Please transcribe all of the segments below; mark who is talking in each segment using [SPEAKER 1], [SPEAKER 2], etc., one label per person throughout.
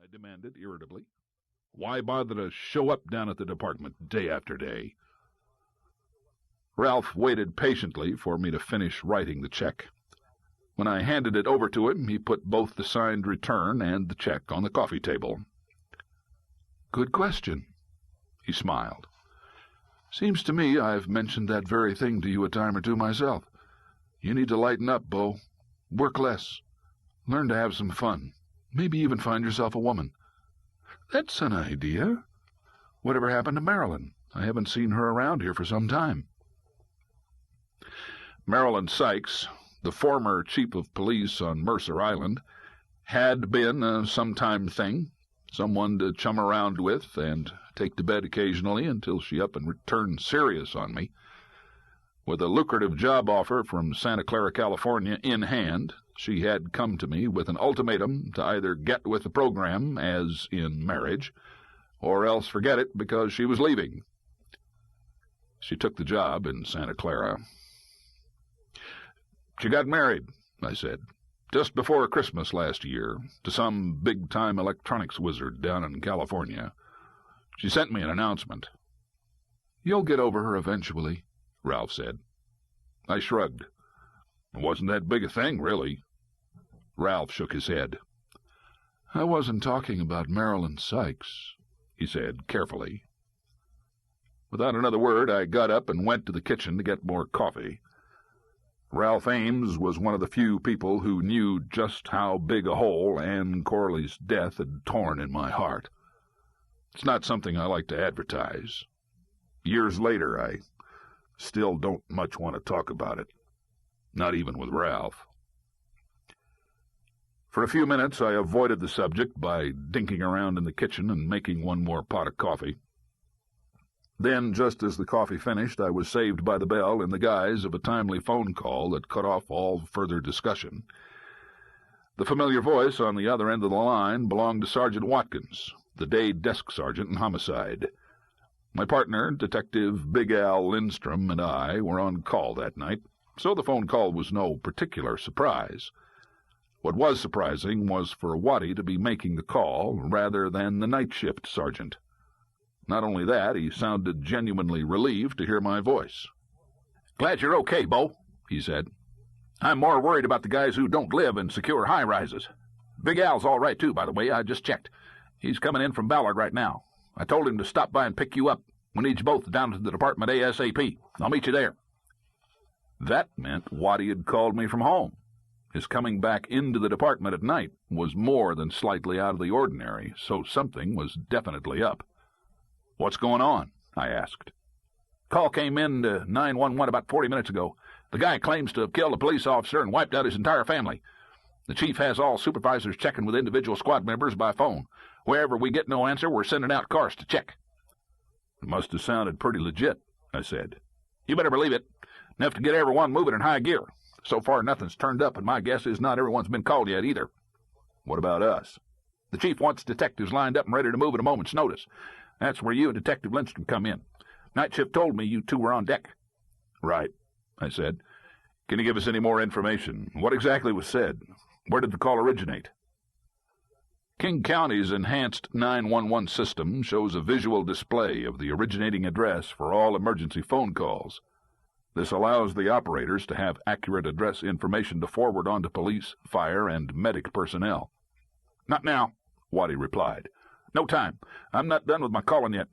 [SPEAKER 1] I demanded irritably. Why bother to show up down at the department day after day? Ralph waited patiently for me to finish writing the check. When I handed it over to him, he put both the signed return and the check on the coffee table. "Good question," he smiled. "Seems to me I've mentioned that very thing to you a time or two myself. You need to lighten up, Bo. Work less. Learn to have some fun. Maybe even find yourself a woman." "That's an idea. Whatever happened to Marilyn? I haven't seen her around here for some time." Marilyn Sykes, the former chief of police on Mercer Island, had been a sometime thing, someone to chum around with and take to bed occasionally until she up and turned serious on me. With a lucrative job offer from Santa Clara, California, in hand, she had come to me with an ultimatum to either get with the program, as in marriage, or else forget it because she was leaving. She took the job in Santa Clara. "She got married," I said, "just before Christmas last year, to some big-time electronics wizard down in California. She sent me an announcement." "You'll get over her eventually," Ralph said. I shrugged. "It wasn't that big a thing, really." Ralph shook his head. "I wasn't talking about Marilyn Sykes," he said carefully. Without another word, I got up and went to the kitchen to get more coffee. Ralph Ames was one of the few people who knew just how big a hole Anne Corley's death had torn in my heart. It's not something I like to advertise. Years later, I still don't much want to talk about it, not even with Ralph. For a few minutes, I avoided the subject by dinking around in the kitchen and making one more pot of coffee. Then, just as the coffee finished, I was saved by the bell in the guise of a timely phone call that cut off all further discussion. The familiar voice on the other end of the line belonged to Sergeant Watkins, the day desk sergeant in homicide. My partner, Detective Big Al Lindstrom, and I were on call that night, so the phone call was no particular surprise. What was surprising was for Waddy to be making the call rather than the night shift sergeant. Not only that, he sounded genuinely relieved to hear my voice. "Glad you're okay, Bo," he said. "I'm more worried about the guys who don't live in secure high-rises. Big Al's all right, too, by the way. I just checked. He's coming in from Ballard right now. I told him to stop by and pick you up. We need you both down to the department ASAP. I'll meet you there." That meant Waddy had called me from home. His coming back into the department at night was more than slightly out of the ordinary, so something was definitely up. "What's going on?" I asked. "Call came in to 911 about 40 minutes ago. The guy claims to have killed a police officer and wiped out his entire family. The chief has all supervisors checking with individual squad members by phone. Wherever we get no answer, we're sending out cars to check." "It must have sounded pretty legit," I said. "You better believe it. Enough to get everyone moving in high gear. So far, nothing's turned up, and my guess is not everyone's been called yet either." "What about us?" "The chief wants detectives lined up and ready to move at a moment's notice. That's where you and Detective Lindstrom come in. Night shift told me you two were on deck." "Right," I said. "Can you give us any more information? What exactly was said? Where did the call originate?" King County's enhanced 911 system shows a visual display of the originating address for all emergency phone calls. This allows the operators to have accurate address information to forward on to police, fire, and medic personnel. "Not now," Waddy replied. "No time. I'm not done with my calling yet.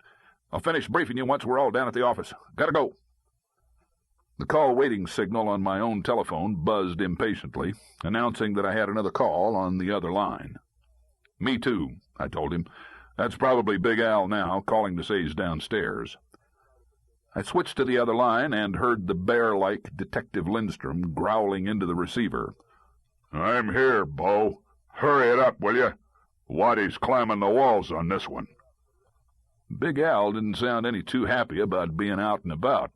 [SPEAKER 1] I'll finish briefing you once we're all down at the office. Gotta go." The call waiting signal on my own telephone buzzed impatiently, announcing that I had another call on the other line. "Me too," I told him. "That's probably Big Al now, calling to say he's downstairs." I switched to the other line and heard the bear-like Detective Lindstrom growling into the receiver. "I'm here, Bo. Hurry it up, will you? Waddy's climbing the walls on this one." Big Al didn't sound any too happy about being out and about.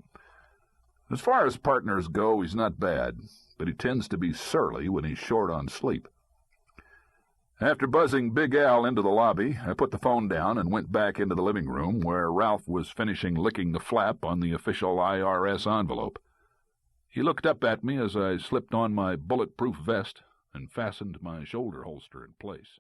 [SPEAKER 1] As far as partners go, he's not bad, but he tends to be surly when he's short on sleep. After buzzing Big Al into the lobby, I put the phone down and went back into the living room where Ralph was finishing licking the flap on the official IRS envelope. He looked up at me as I slipped on my bulletproof vest and fastened my shoulder holster in place.